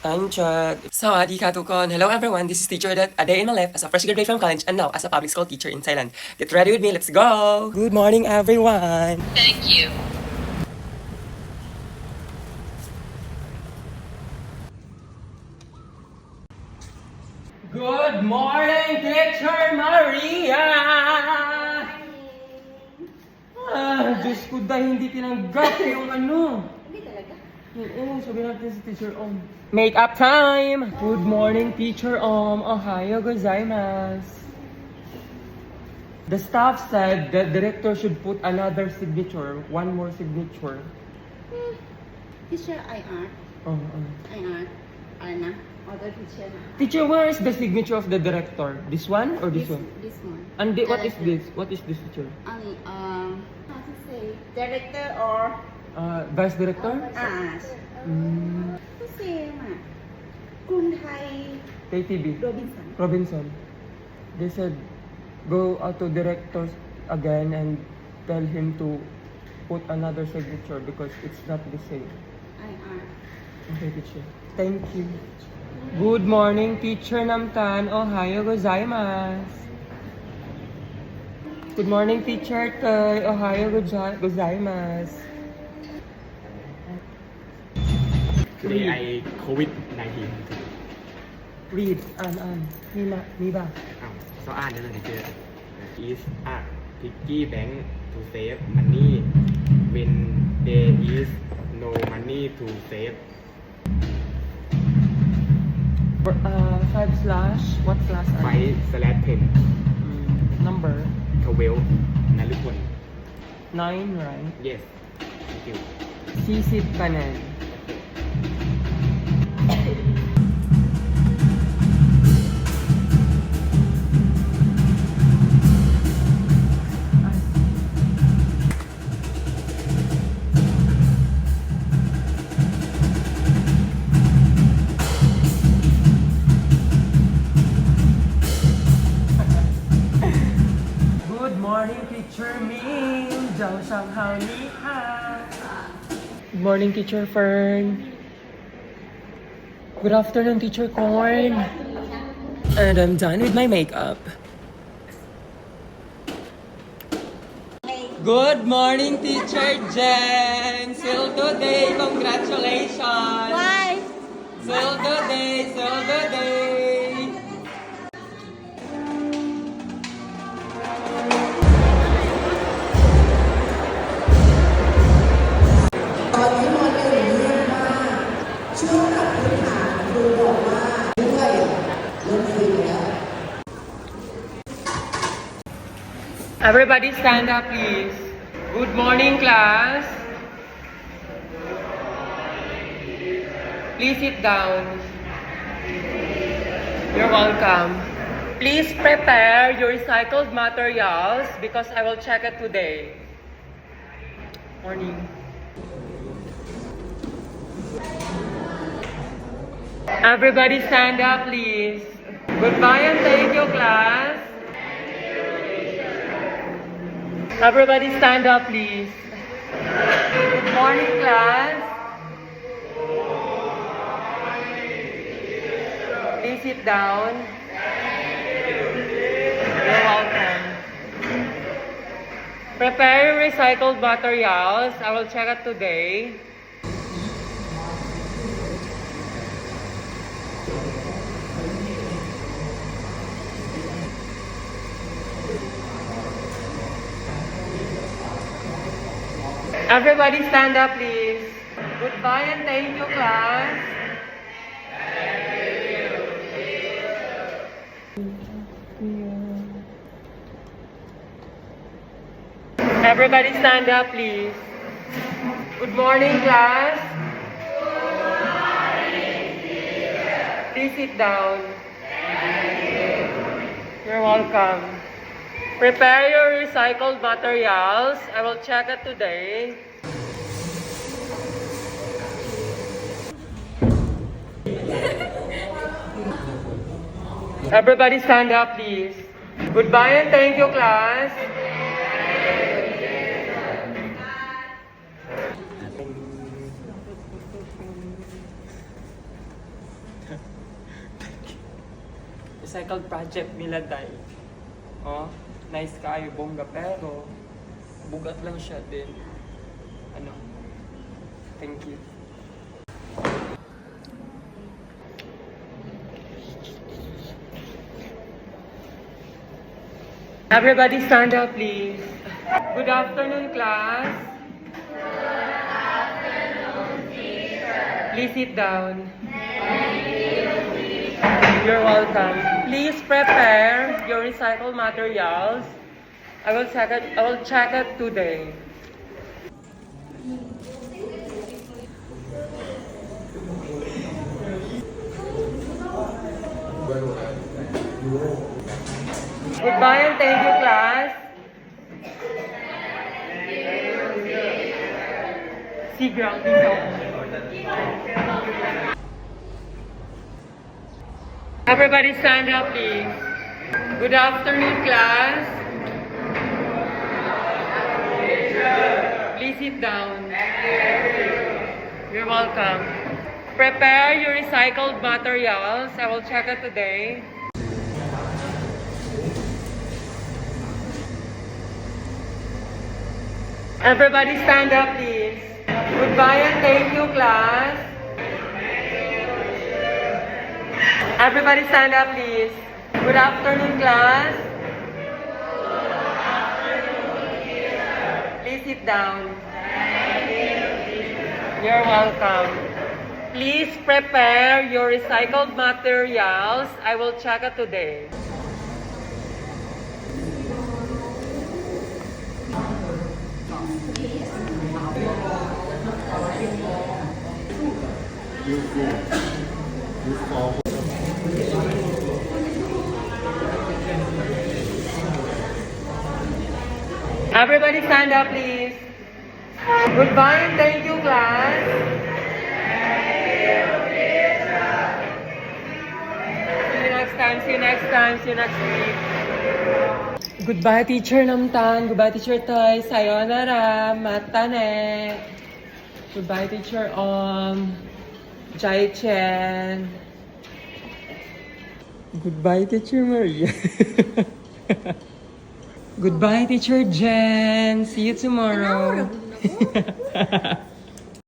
Time check. Sawadee ka tukon. Hello everyone, this is Teacher Odette, a day in my life as a fresh graduate from college and now as a public school teacher in Thailand. Get ready with me, let's go! Good morning everyone! Thank you. Good morning, Teacher Maria! Diyos ko dahil hindi tinanggap yung ano. Hindi talaga. Oo, sabi natin si Teacher Om. Make-up time! Good morning, Teacher Om. Ohayo gozaimasu. The staff said the director should put another signature, one more signature. Teacher IR. Oh, IR. Ano na? Other teacher na. Teacher, where is the signature of the director? This one or this one? This one. And what is Director. this? What is this, teacher? How to say? Director or Vice director? Kasi Kun Thai KTB. Robinson. Robinson. They said, go out to directors again and tell him to put another signature because it's not the same. IR. Okay, teacher. Thank you. Good morning, Teacher Namtan. Ohayo gozaimasu. Good morning, Teacher Toy. Ohayo gozaimasu. Today I COVID-19 Read. Ni ba? อ้าวก็อ่านได้เลยเจอ is a piggy bank to save money when there is no money to save 5 slash. What slash? 5/10 Number 12นฤพล 9, right? yes thank you Sisit kanan. Good morning, Teacher Ming. Jiao Shanghao Ni Ha. Good morning, Teacher Fern. Good afternoon, Teacher Corn. And I'm done with my makeup. Good morning, Teacher Jen. Still today, congratulations. Why? Still today, still today. Everybody stand up, please. Good morning, class. Please sit down. You're welcome. Please prepare your recycled materials because I will check it today. Morning. Everybody stand up, please. Goodbye and thank you, class. Everybody stand up, please. Good morning, class. Please sit down. You're welcome. Prepare your recycled materials. I will check it today. Everybody stand up, please. Goodbye and thank you, class. Everybody stand up, please. Good morning, class. Please sit down. You're welcome. Prepare your recycled materials. I will check it today. Everybody stand up, please. Goodbye and thank you, class. recycled project nila, Day. Oh, nice kayo, bongga, pero bugat lang siya din. Ano? Thank you. Everybody stand up, please. Good afternoon, class. Please sit down. You're welcome. Please prepare your recycled materials. I will check it today. Goodbye and thank you, class. See ground, Everybody stand up, please. Good afternoon, class. Please sit down. You're welcome. Prepare your recycled materials. I will check it today. Everybody stand up, please. Goodbye and thank you, class. Everybody stand up, please. Good afternoon, class. Please sit down. You're welcome. Please prepare your recycled materials. I will check it today. Everybody stand up, please. Goodbye and thank you, class. See you next time, see you next time, see you next week. Goodbye, teacher Namtan. Goodbye, teacher Toy. Sayonara. Matane. Goodbye, teacher Jai Chen. Goodbye, teacher Maria. Goodbye, teacher Jen. See you tomorrow.